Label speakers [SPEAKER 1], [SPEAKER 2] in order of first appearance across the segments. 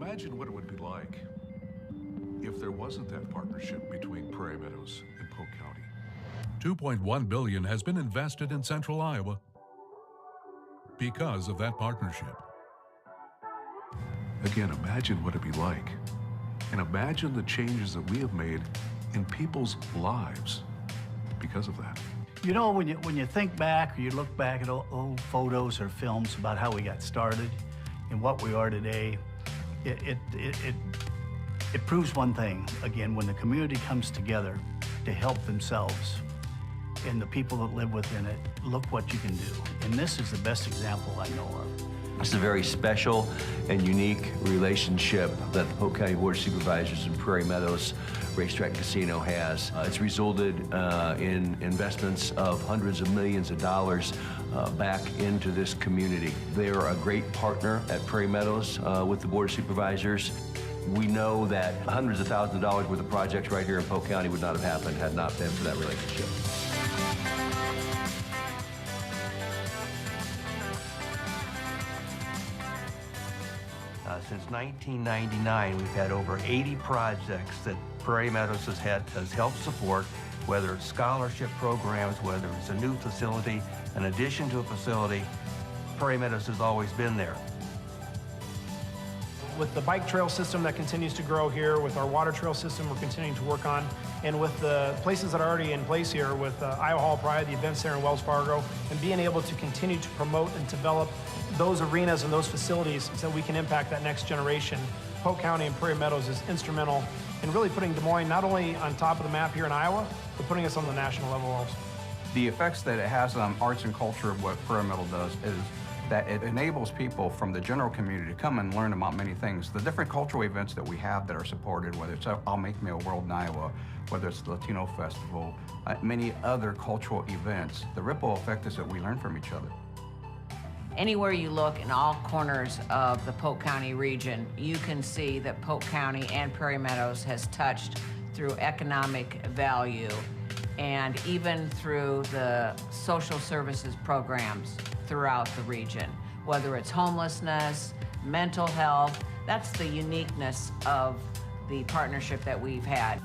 [SPEAKER 1] Imagine what it would be like if there wasn't that partnership between Prairie Meadows and Polk County.
[SPEAKER 2] $2.1 billion has been invested in Central Iowa because of that partnership.
[SPEAKER 1] Again, imagine what it'd be like. And imagine the changes that we have made in people's lives because of that.
[SPEAKER 3] You know, when you think back or you look back at old photos or films about how we got started and what we are today, it proves one thing. Again, when the community comes together to help themselves and the people that live within it, look what you can do. And this is the best example I know of.
[SPEAKER 4] It's a very special and unique relationship that the Polk County Board of Supervisors and Prairie Meadows Racetrack and Casino has. It's resulted in investments of hundreds of millions of dollars back into this community. They are a great partner at Prairie Meadows with the Board of Supervisors. We know that hundreds of thousands of dollars worth of projects right here in Polk County would not have happened had not been for that relationship. Since 1999, we've had over 80 projects that Prairie Meadows has helped support, whether it's scholarship programs, whether it's a new facility, an addition to a facility. Prairie Meadows has always been there.
[SPEAKER 5] With the bike trail system that continues to grow here, with our water trail system we're continuing to work on, and with the places that are already in place here, with Iowa Hall of Pride, the event center in Wells Fargo, and being able to continue to promote and develop those arenas and those facilities so we can impact that next generation. Polk County and Prairie Meadows is instrumental in really putting Des Moines not only on top of the map here in Iowa, but putting us on the national level also.
[SPEAKER 6] The effects that it has on arts and culture of what Prairie Meadows does is that it enables people from the general community to come and learn about many things. The different cultural events that we have that are supported, whether it's I'll Make Me a World in Iowa, whether it's the Latino Festival, many other cultural events, the ripple effect is that we learn from each other.
[SPEAKER 7] Anywhere you look in all corners of the Polk County region, you can see that Polk County and Prairie Meadows has touched through economic value and even through the social services programs throughout the region, whether it's homelessness, mental health. That's the uniqueness of the partnership that we've had.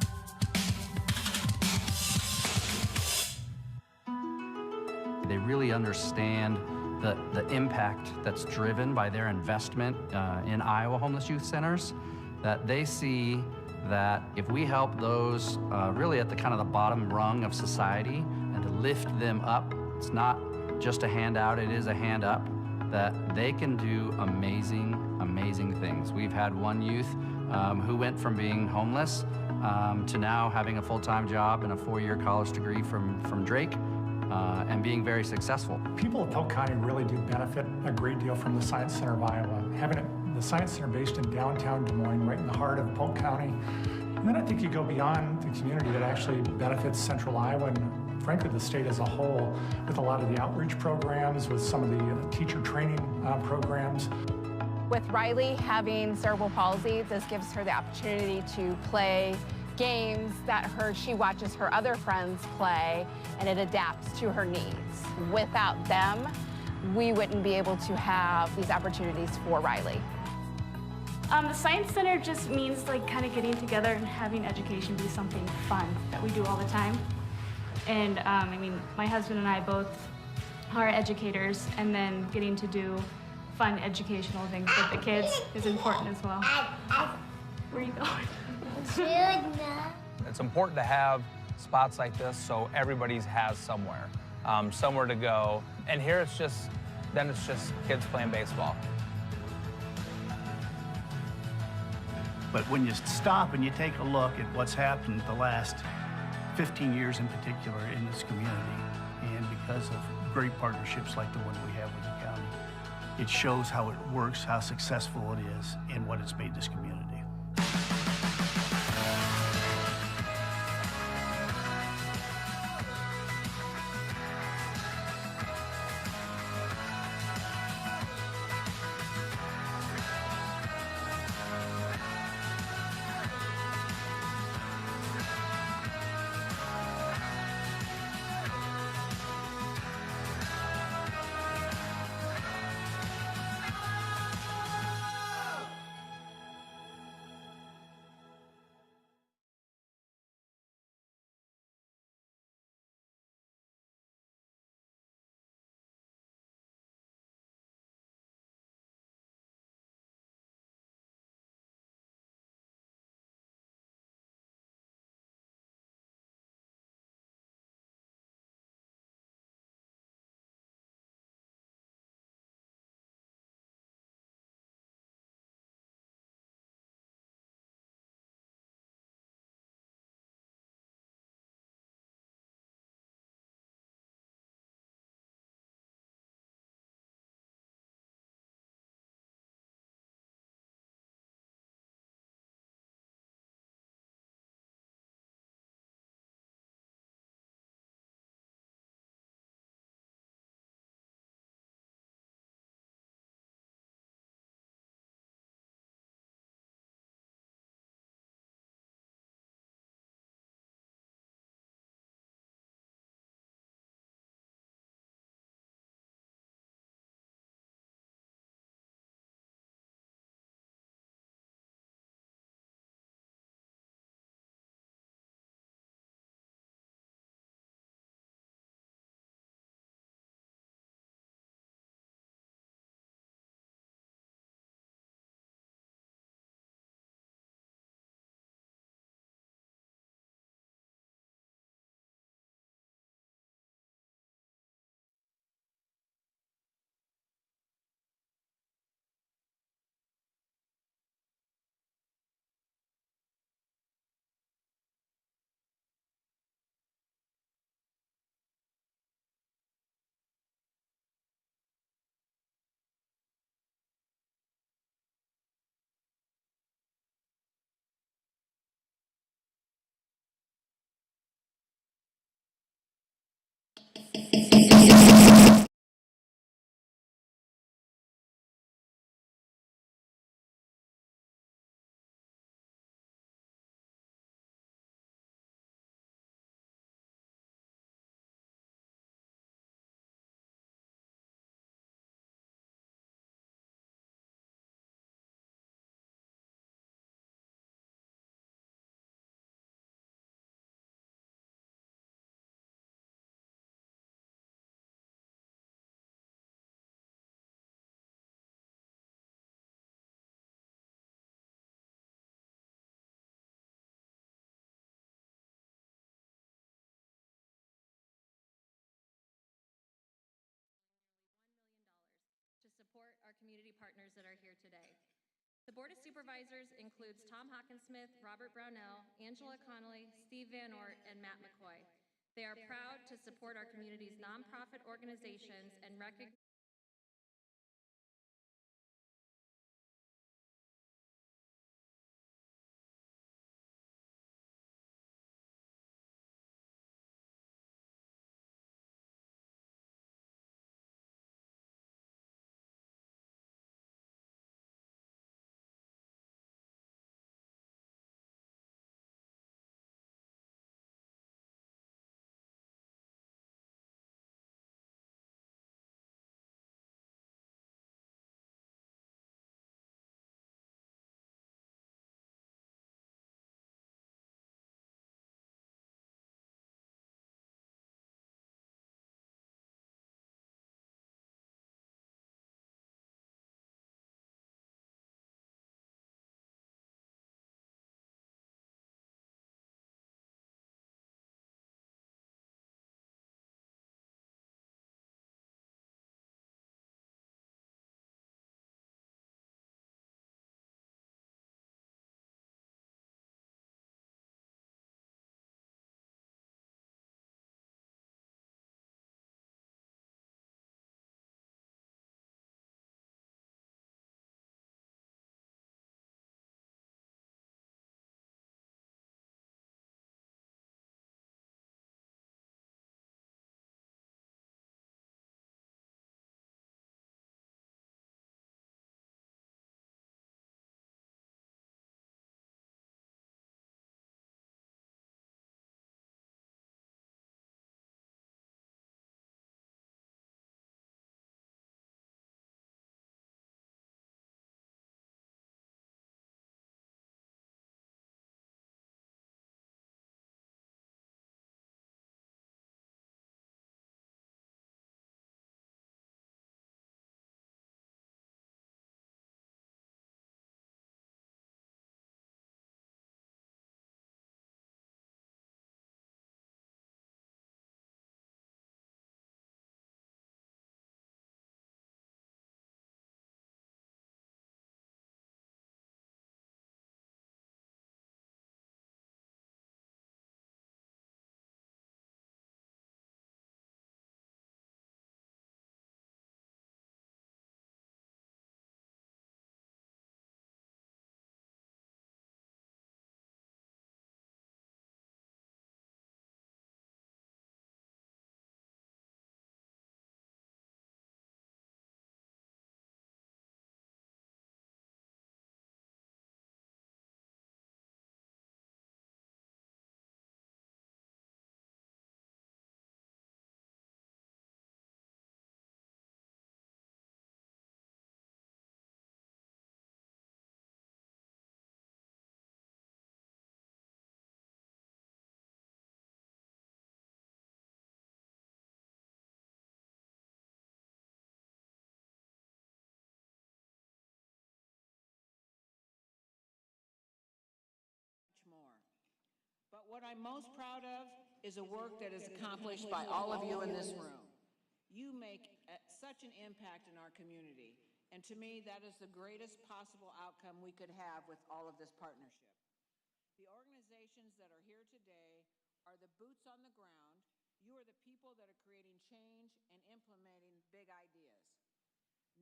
[SPEAKER 8] They really understand the impact that's driven by their investment in Iowa homeless youth centers, that they see that if we help those really at the kind of the bottom rung of society and to lift them up, it's not just a handout, it is a hand up, that they can do amazing, amazing things. We've had one youth who went from being homeless to now having a full-time job and a 4-year college degree from Drake and being very successful.
[SPEAKER 9] People of Polk County really do benefit a great deal from the Science Center of Iowa. Having the Science Center based in downtown Des Moines, right in the heart of Polk County. And then I think you go beyond the community that actually benefits Central Iowa and frankly the state as a whole with a lot of the outreach programs, with some of the teacher training programs.
[SPEAKER 10] With Riley having cerebral palsy, this gives her the opportunity to play games that she watches her other friends play, and it adapts to her needs. Without them, we wouldn't be able to have these opportunities for Riley.
[SPEAKER 11] The Science Center just means like kind of getting together and having education be something fun that we do all the time. And I mean, my husband and I both are educators, and then getting to do fun educational things with the kids is important as well. Where are you going?
[SPEAKER 12] It's important to have spots like this so everybody has somewhere to go. And here it's just kids playing baseball.
[SPEAKER 3] But when you stop and you take a look at what's happened the last 15 years in particular in this community, and because of great partnerships like the one we have with the county, it shows how it works, how successful it is, and what it's made this community.
[SPEAKER 13] to support our community partners that are here today. The Board of Supervisors includes Tom Hawkinsmith, Robert Brownell, Angela Connolly, Steve Van Ort, and Matt McCoy. They are proud to support our community's nonprofit organizations and recognize
[SPEAKER 7] more. But what I'm most proud of is a work that is accomplished by all of you in this room. You make such an impact in our community, and to me, that is the greatest possible outcome we could have with all of this partnership. The organizations that are here today are the boots on the ground. You are the people that are creating change and implementing big ideas.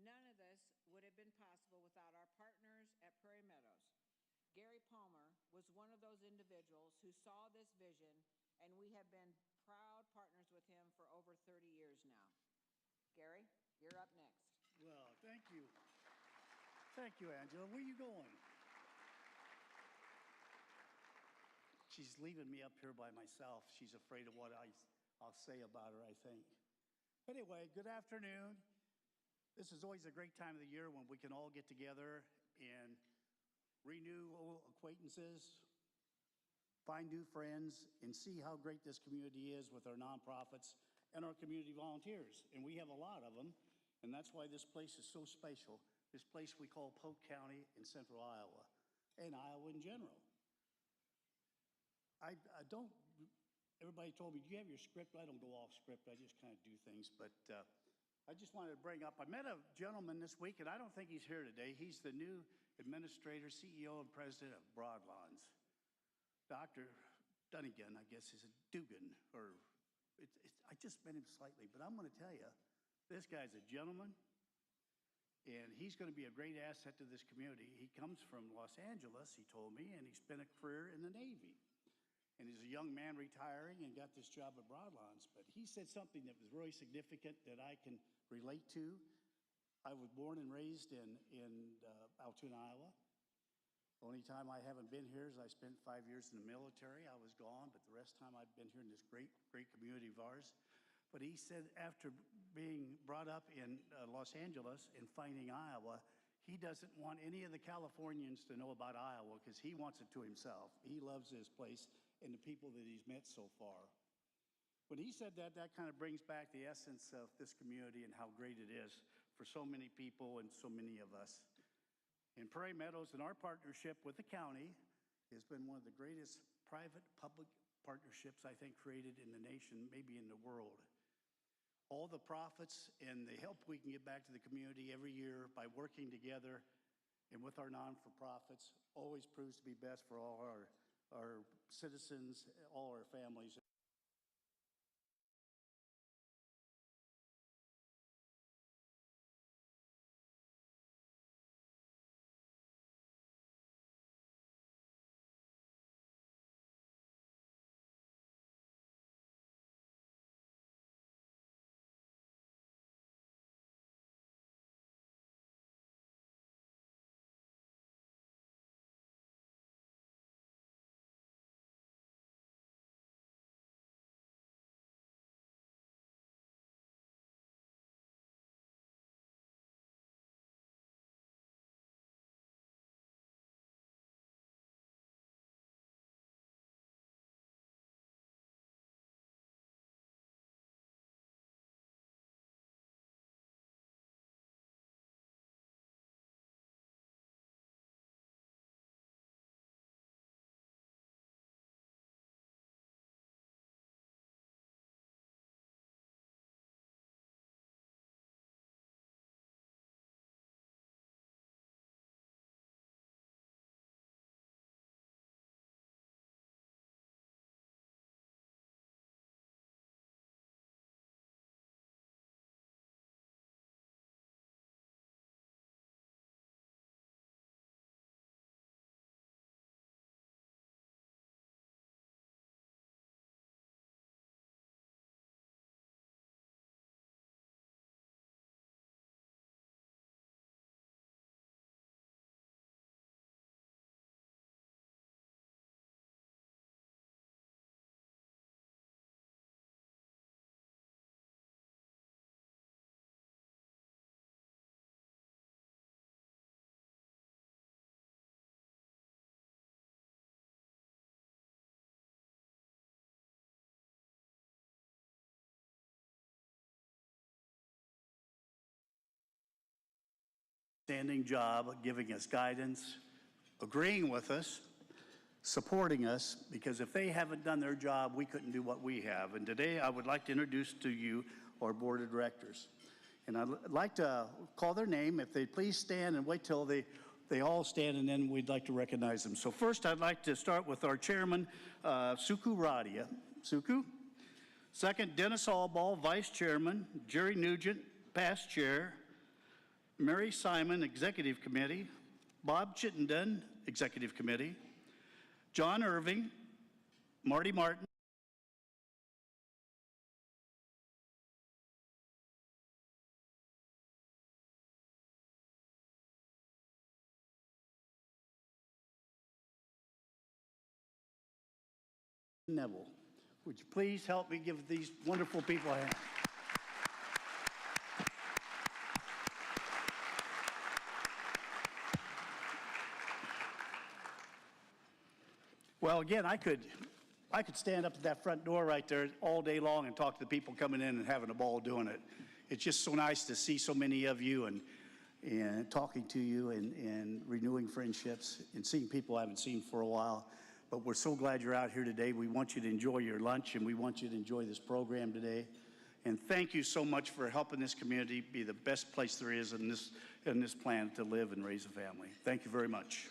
[SPEAKER 7] None of this would have been possible without our partners at Prairie Meadows. Gary Palmer was one of those individuals who saw this vision, and we have been proud partners with him for over 30 years now. Gary, you're up next.
[SPEAKER 3] Well, thank you. Thank you, Angela. Where are you going? She's leaving me up here by myself. She's afraid of what I'll say about her, I think. Anyway, good afternoon. This is always a great time of the year when we can all get together and renew old acquaintances, find new friends, and see how great this community is with our nonprofits and our community volunteers. And we have a lot of them, and that's why this place is so special. This place we call Polk County in central Iowa, and Iowa in general. I don't, everybody told me, do you have your script? I don't go off script, I just kind of do things, but I just wanted to bring up, I met a gentleman this week, and I don't think he's here today. He's the new administrator, CEO, and president of Broadlawns. Dr. Dunnigan, I guess, is a Dugan, or I just met him slightly, but I'm going to tell you, this guy's a gentleman, and he's going to be a great asset to this community. He comes from Los Angeles, he told me, and he spent a career in the Navy. And he's a young man retiring and got this job at Broadlawns. But he said something that was really significant that I can relate to. I was born and raised in Altoona, Iowa. The only time I haven't been here is I spent 5 years in the military. I was gone, but the rest of the time I've been here in this great community of ours. But he said after being brought up in Los Angeles and finding Iowa, he doesn't want any of the Californians to know about Iowa because he wants it to himself. He loves this place and the people that he's met so far. When he said that, that kind of brings back the essence of this community and how great it is for so many people and so many of us. In Prairie Meadows, and our partnership with the county has been one of the greatest private-public partnerships, I think, created in the nation, maybe in the world. All the profits and the help we can get back to the community every year by working together and with our non-for-profits always proves to be best for all our citizens, all our families. Outstanding job giving us guidance, agreeing with us, supporting us, because if they haven't done their job, we couldn't do what we have. And today I would like to introduce to you our board of directors. And I'd like to call their name. If they'd please stand and wait till they all stand, and then we'd like to recognize them. So first I'd like to start with our chairman, Suku Radia. Suku. Second, Dennis Allball, vice chairman. Jerry Nugent, past chair. Mary Simon, Executive Committee. Bob Chittenden, Executive Committee. John Irving, Marty Martin, Neville. Would you please help me give these wonderful people a hand? Well, again, I could stand up at that front door right there all day long and talk to the people coming in and having a ball doing it. It's just so nice to see so many of you and talking to you and renewing friendships and seeing people I haven't seen for a while. But we're so glad you're out here today. We want you to enjoy your lunch, and we want you to enjoy this program today. And thank you so much for helping this community be the best place there is in this planet to live and raise a family. Thank you very much.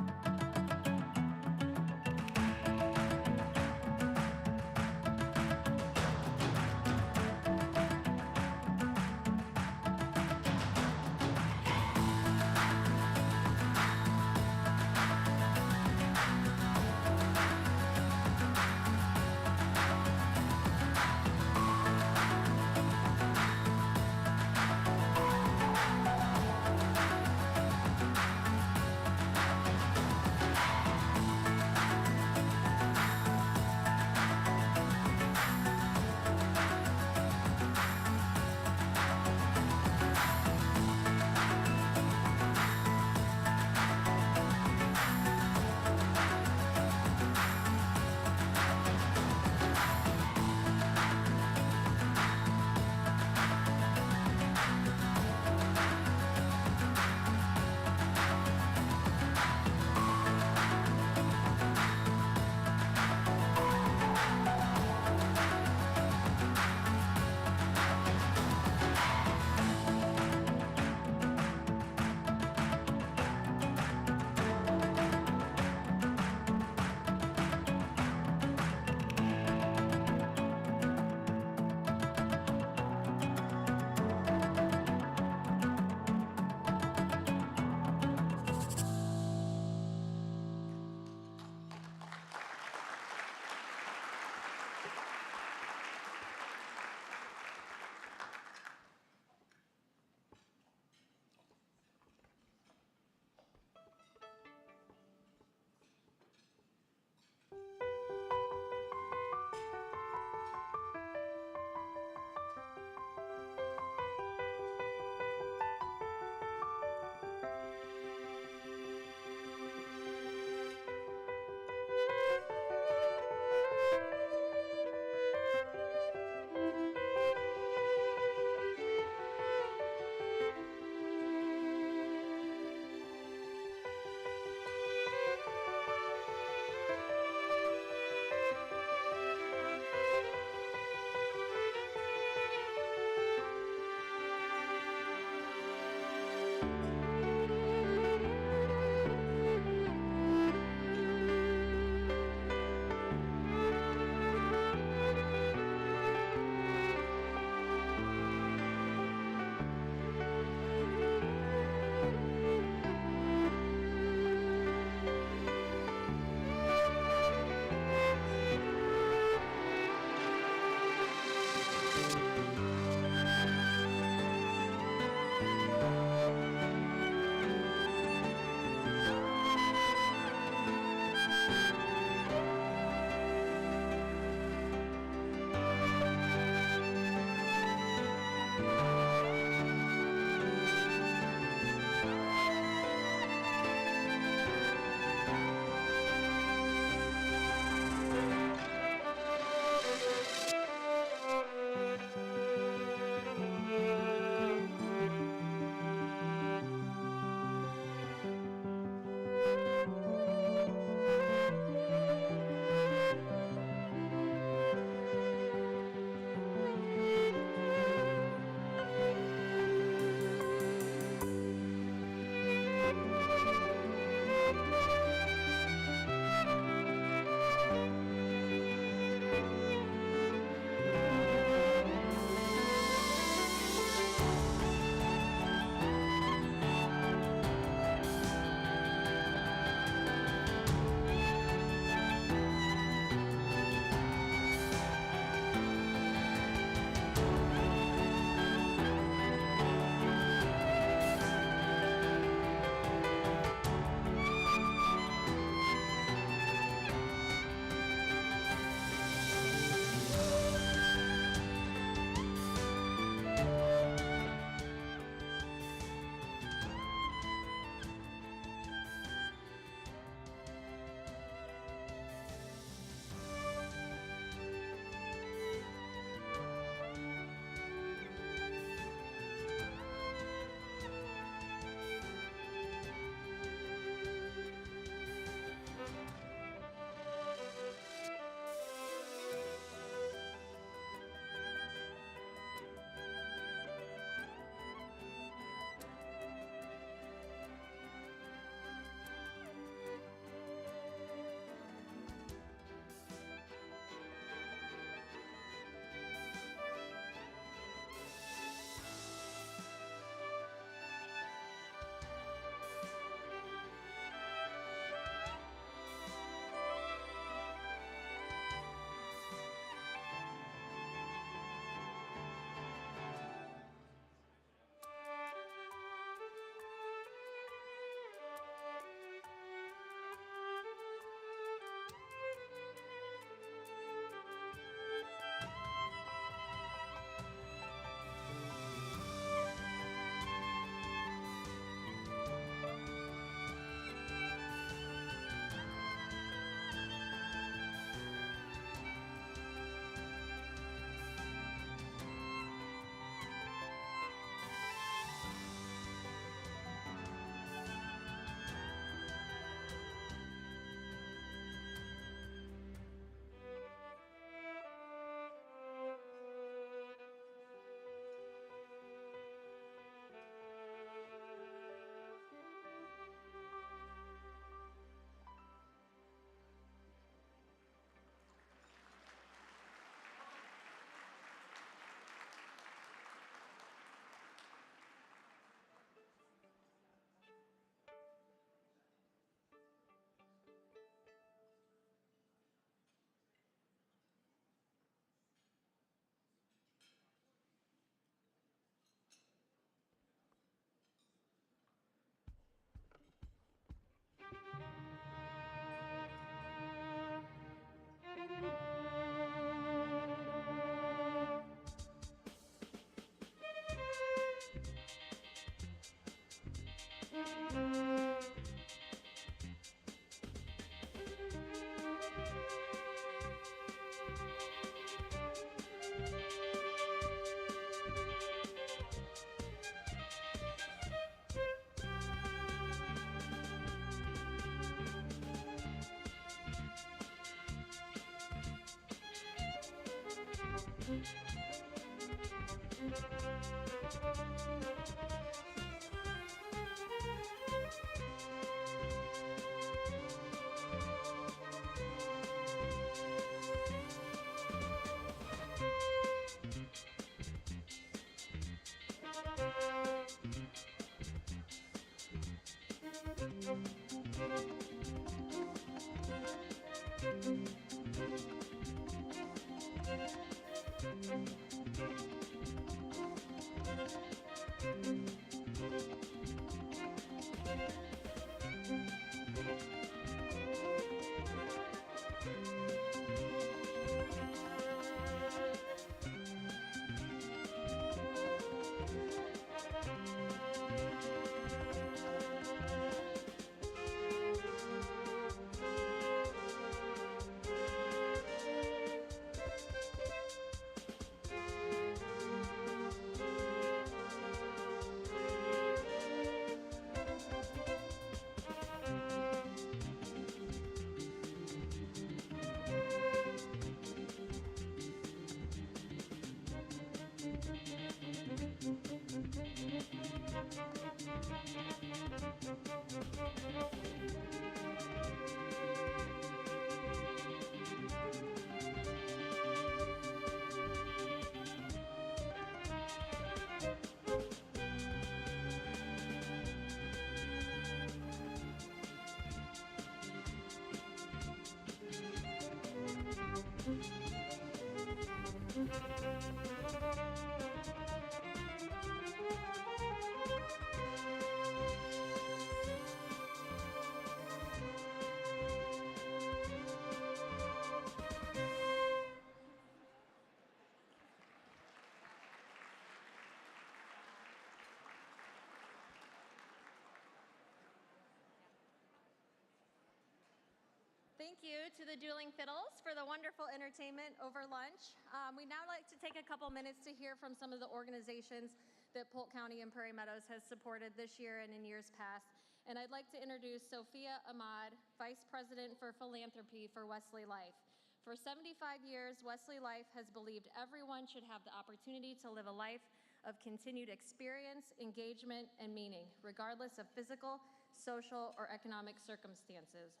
[SPEAKER 13] Thank you to the Dueling Fiddles for the wonderful entertainment over lunch. We'd now like to take a couple minutes to hear from some of the organizations that Polk County and Prairie Meadows has supported this year and in years past. And I'd like to introduce Sophia Ahmad, Vice President for Philanthropy for Wesley Life. For 75 years, Wesley Life has believed everyone should have the opportunity to live a life of continued experience, engagement, and meaning, regardless of physical, social, or economic circumstances.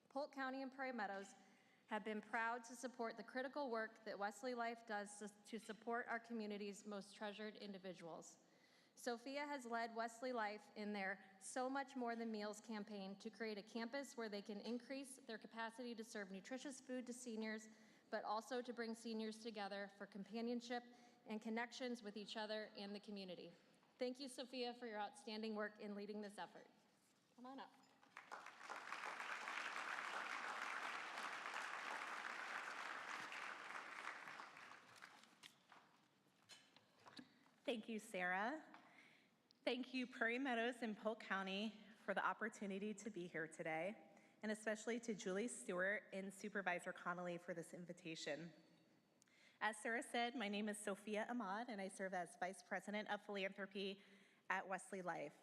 [SPEAKER 13] Polk County and Prairie Meadows have been proud to support the critical work that Wesley Life does to support our community's most treasured individuals. Sophia has led Wesley Life in their So Much More Than Meals campaign to create a campus where they can increase their capacity to serve nutritious food to seniors, but also to bring seniors together for companionship and connections with each other and the community. Thank you, Sophia, for your outstanding work in leading this effort. Come on up.
[SPEAKER 14] Thank you, Sarah. Thank you, Prairie Meadows and Polk County, for the opportunity to be here today, and especially to Julie Stewart and Supervisor Connolly for this invitation. As Sarah said, my name is Sophia Ahmad, and I serve as Vice President of Philanthropy at Wesley Life.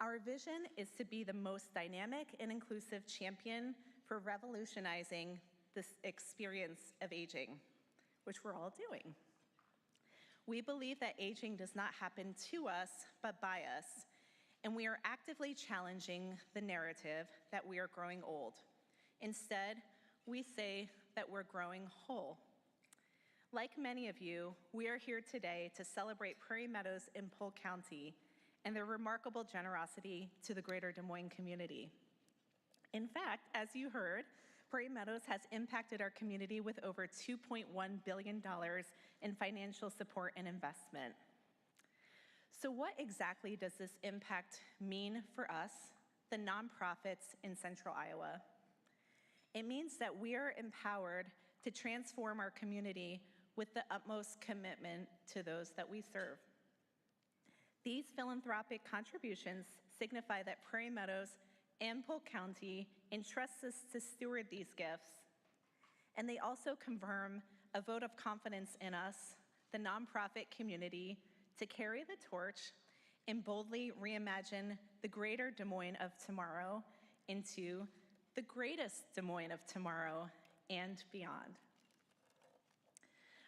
[SPEAKER 14] Our vision is to be the most dynamic and inclusive champion for revolutionizing this experience of aging, which we're all doing. We believe that aging does not happen to us, but by us, and we are actively challenging the narrative that we are growing old. Instead, we say that we're growing whole. Like many of you, we are here today to celebrate Prairie Meadows in Polk County and their remarkable generosity to the greater Des Moines community. In fact, as you heard, Prairie Meadows has impacted our community with over $2.1 billion in financial support and investment. So what exactly does this impact mean for us, the nonprofits in Central Iowa? It means that we are empowered to transform our community with the utmost commitment to those that we serve. These philanthropic contributions signify that Prairie Meadows and Polk County entrusts us to steward these gifts. And they also confirm a vote of confidence in us, the nonprofit community, to carry the torch and boldly reimagine the greater Des Moines of tomorrow into the greatest Des Moines of tomorrow and beyond.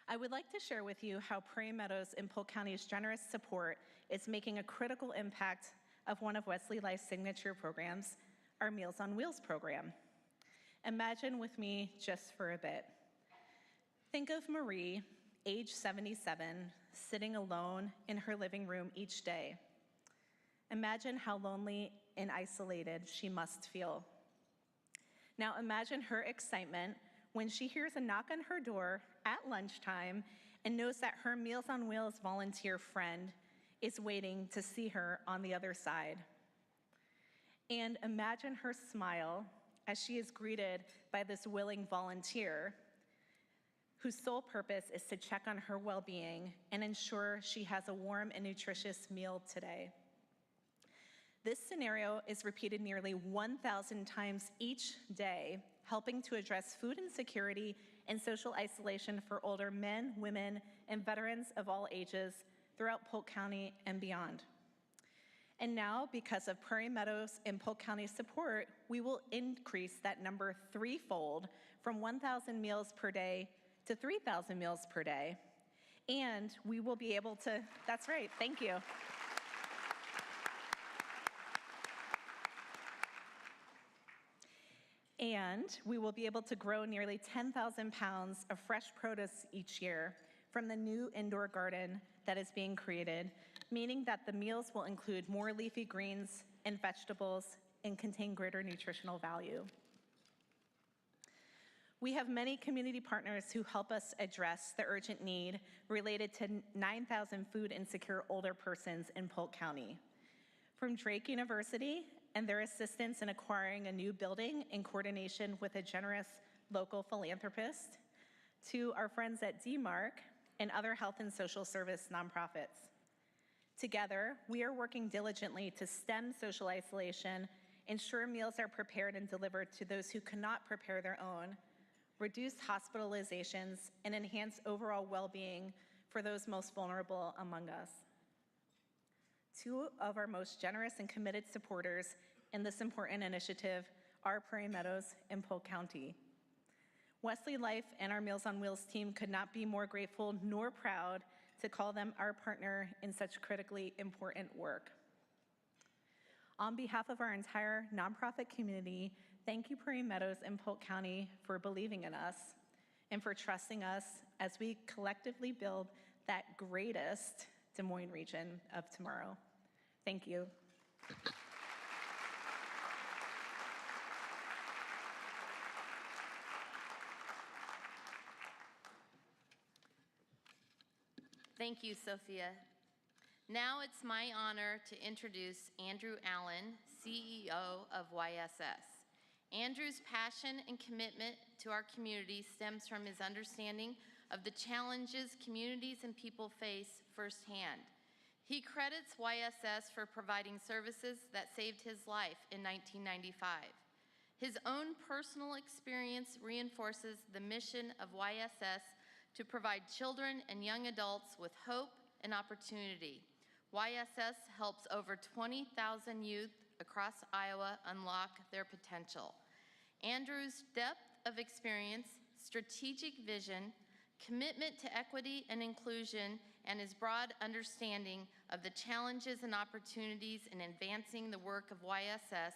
[SPEAKER 14] I would like to share with you how Prairie Meadows and Polk County's generous support is making a critical impact of one of Wesley Life's signature programs, our Meals on Wheels program. Imagine with me just for a bit. Think of Marie, age 77, sitting alone in her living room each day. Imagine how lonely and isolated she must feel. Now imagine her excitement when she hears a knock on her door at lunchtime and knows that her Meals on Wheels volunteer friend is waiting to see her on the other side. And imagine her smile as she is greeted by this willing volunteer whose sole purpose is to check on her well-being and ensure she has a warm and nutritious meal today. This scenario is repeated nearly 1,000 times each day, helping to address food insecurity and social isolation for older men, women, and veterans of all ages throughout Polk County and beyond. And now, because of Prairie Meadows and Polk County support, we will increase that number threefold from 1,000 meals per day to 3,000 meals per day. And we will be able to, that's right, thank you. And we will be able to grow nearly 10,000 pounds of fresh produce each year from the new indoor garden that is being created, meaning that the meals will include more leafy greens and vegetables and contain greater nutritional value. We have many community partners who help us address the urgent need related to 9,000 food insecure older persons in Polk County. From Drake University and their assistance in acquiring a new building in coordination with a generous local philanthropist, to our friends at DMARC and other health and social service nonprofits. Together, we are working diligently to stem social isolation, ensure meals are prepared and delivered to those who cannot prepare their own, reduce hospitalizations, and enhance overall well-being for those most vulnerable among us. Two of our most generous and committed supporters in this important initiative are Prairie Meadows and Polk County. Wesley Life and our Meals on Wheels team could not be more grateful nor proud to call them our partner in such critically important work. On behalf of our entire nonprofit community, thank you, Prairie Meadows and Polk County, for believing in us and for trusting us as we collectively build that greatest Des Moines region of tomorrow. Thank you.
[SPEAKER 15] Thank you, Sophia. Now it's my honor to introduce Andrew Allen, CEO of YSS. Andrew's passion and commitment to our community stems from his understanding of the challenges communities and people face firsthand. He credits YSS for providing services that saved his life in 1995. His own personal experience reinforces the mission of YSS to provide children and young adults with hope and opportunity. YSS helps over 20,000 youth across Iowa unlock their potential. Andrew's depth of experience, strategic vision, commitment to equity and inclusion, and his broad understanding of the challenges and opportunities in advancing the work of YSS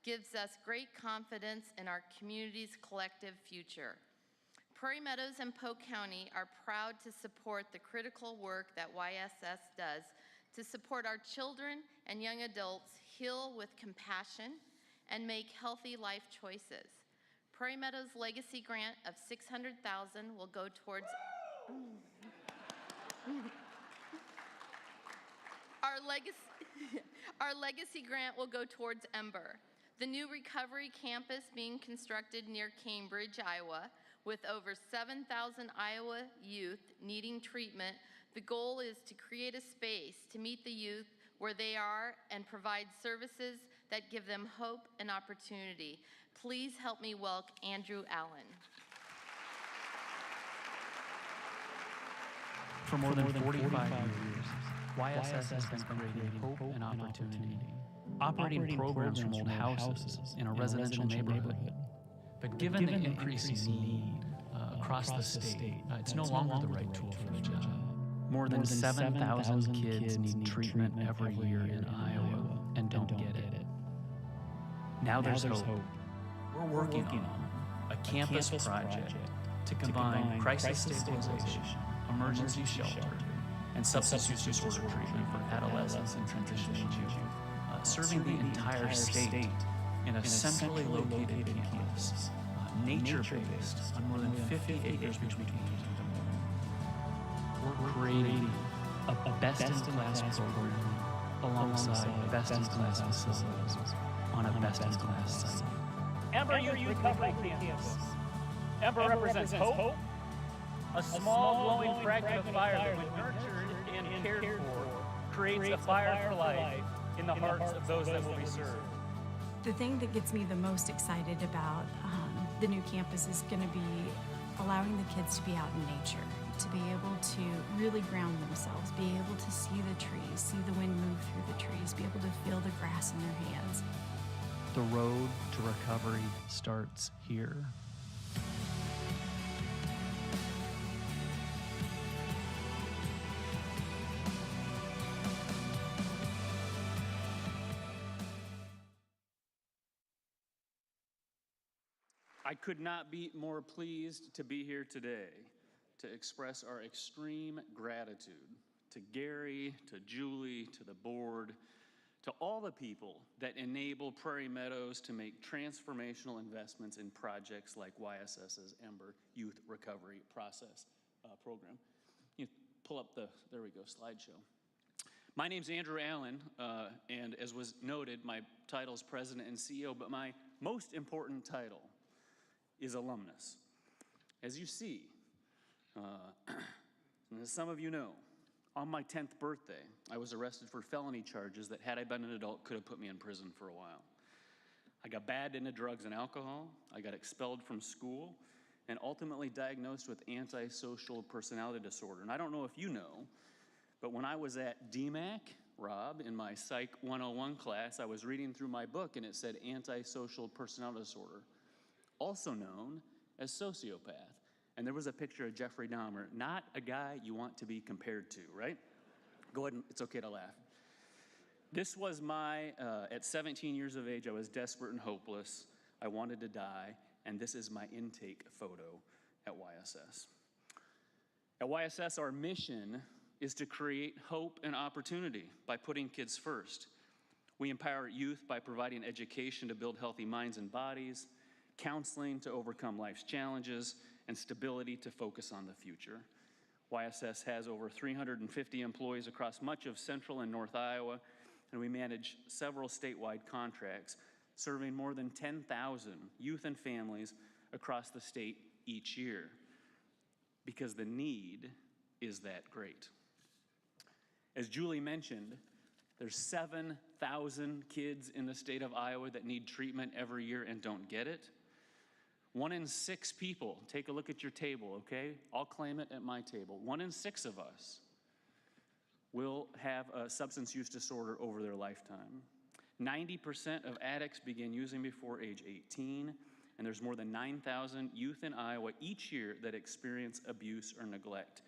[SPEAKER 15] gives us great confidence in our community's collective future. Prairie Meadows and Polk County are proud to support the critical work that YSS does to support our children and young adults heal with compassion and make healthy life choices. Prairie Meadows' legacy grant of $600,000 will go towards our legacy grant will go towards Ember, the new recovery campus being constructed near Cambridge, Iowa. With over 7,000 Iowa youth needing treatment, the goal is to create a space to meet the youth where where they are and provide services that give them hope and opportunity. Please help me welcome Andrew Allen.
[SPEAKER 16] For more than 45 years, YSS has been creating hope and opportunity, operating programs from old houses in a residential neighborhood. But given the increasing need across the state, it's no longer the right tool for the job. More than 7,000 kids need treatment every year in Iowa and don't get it. Now there's hope. We're working on a campus project to combine crisis stabilization, emergency shelter, and substance use disorder treatment for adolescents and transitioning youth, serving the entire state in a centrally located campus, nature-based, on more than 50 acres between Keys and Des Moines. We're creating a best-in-class program alongside best-in-class facilities on a best-in-class site.
[SPEAKER 17] Ember Youth Recovery Campus. Ember represents hope, a small glowing fragment of fire that, when nurtured and cared for, creates a fire for life in the hearts of those that will be served.
[SPEAKER 18] The thing that gets me the most excited about the new campus is going to be allowing the kids to be out in nature, to be able to really ground themselves, be able to see the trees, see the wind move through the trees, be able to feel the grass in their hands.
[SPEAKER 16] The road to recovery starts here.
[SPEAKER 17] I could not be more pleased to be here today to express our extreme gratitude to Gary, to Julie, to the board, to all the people that enable Prairie Meadows to make transformational investments in projects like YSS's Ember Youth Recovery Process program. You pull up there we go, slideshow. My name's Andrew Allen, and as was noted, my title is President and CEO, but my most important title is alumnus. As you see, and as some of you know, on my 10th birthday, I was arrested for felony charges that, had I been an adult, could have put me in prison for a while. I got bad into drugs and alcohol, I got expelled from school, and ultimately diagnosed with antisocial personality disorder. And I don't know if you know, but when I was at DMAC, Rob, in my Psych 101 class, I was reading through my book and it said antisocial personality disorder, also known as sociopath. And there was a picture of Jeffrey Dahmer, not a guy you want to be compared to, right? Go ahead, and it's okay to laugh. This was at 17 years of age, I was desperate and hopeless. I wanted to die, and this is my intake photo at YSS. At YSS, our mission is to create hope and opportunity by putting kids first. We empower youth by providing education to build healthy minds and bodies, counseling to overcome life's challenges, and stability to focus on the future. YSS has over 350 employees across much of central and north Iowa, and we manage several statewide contracts, serving more than 10,000 youth and families across the state each year, because the need is that great. As Julie mentioned, there's 7,000 kids in the state of Iowa that need treatment every year and don't get it. 1 in 6 people, take a look at your table, okay? I'll claim it at my table. 1 in 6 of us will have a substance use disorder over their lifetime. 90% of addicts begin using before age 18, and there's more than 9,000 youth in Iowa each year that experience abuse or neglect.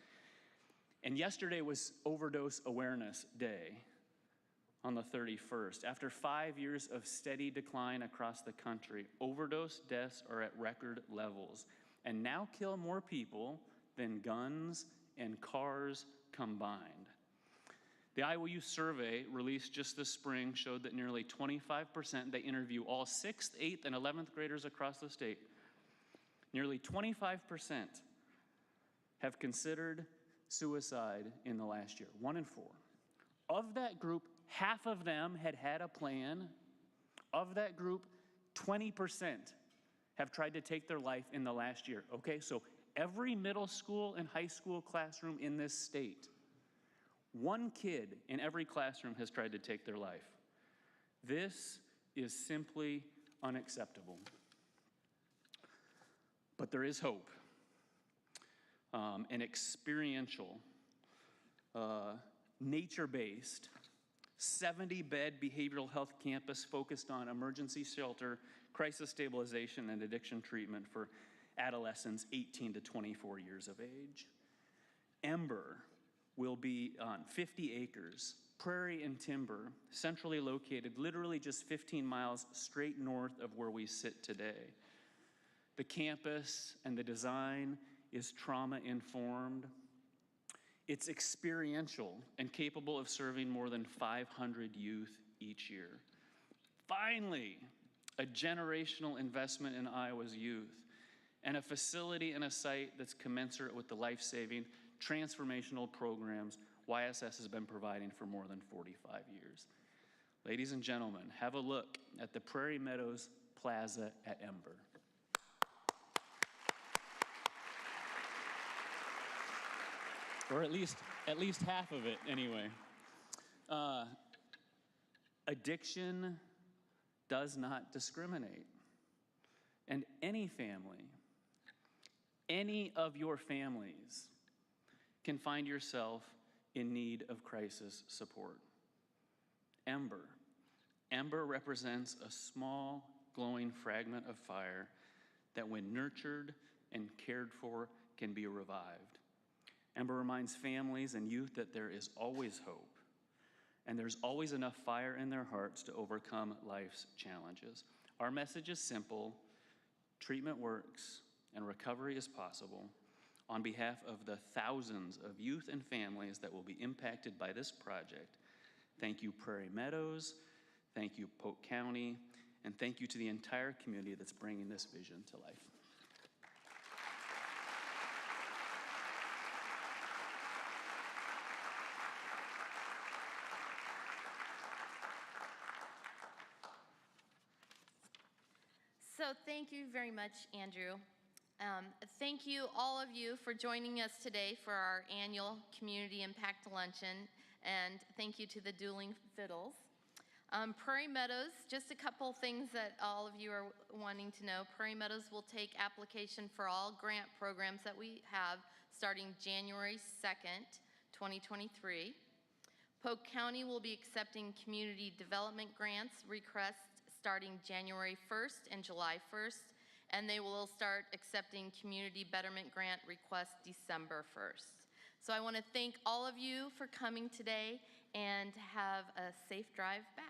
[SPEAKER 17] And yesterday was Overdose Awareness Day on the 31st. After 5 years of steady decline across the country, overdose deaths are at record levels and now kill more people than guns and cars combined. The Iowa Youth Survey, released just this spring, showed that nearly 25%, they interview all 6th, 8th, and 11th graders across the state, nearly 25% have considered suicide in the last year, 1 in 4. Of that group, half of them had a plan. Of that group, 20% have tried to take their life in the last year. Okay, so every middle school and high school classroom in this state, 1 kid in every classroom has tried to take their life. This is simply unacceptable. But there is hope. An experiential, nature-based, 70-bed behavioral health campus focused on emergency shelter, crisis stabilization, and addiction treatment for adolescents 18 to 24 years of age. Ember will be on 50 acres, prairie and timber, centrally located, literally just 15 miles straight north of where we sit today. The campus and the design is trauma-informed. It's experiential and capable of serving more than 500 youth each year. Finally, a generational investment in Iowa's youth and a facility and a site that's commensurate with the life-saving, transformational programs YSS has been providing for more than 45 years. Ladies and gentlemen, have a look at the Prairie Meadows Plaza at Ember. Or at least half of it, anyway. Addiction does not discriminate. And any family, any of your families, can find yourself in need of crisis support. Ember represents a small, glowing fragment of fire that, when nurtured and cared for, can be revived. Ember reminds families and youth that there is always hope, and there's always enough fire in their hearts to overcome life's challenges. Our message is simple: treatment works and recovery is possible. On behalf of the thousands of youth and families that will be impacted by this project, thank you, Prairie Meadows, thank you, Polk County, and thank you to the entire community that's bringing this vision to life.
[SPEAKER 15] So thank you very much, Andrew. Thank you, all of you, for joining us today for our annual Community Impact Luncheon, and thank you to the Dueling Fiddles. Prairie Meadows, just a couple things that all of you are wanting to know. Prairie Meadows will take application for all grant programs that we have starting January 2nd, 2023. Polk County will be accepting community development grants requests starting January 1st and July 1st, and they will start accepting community betterment grant requests December 1st. So I want to thank all of you for coming today, and have a safe drive back.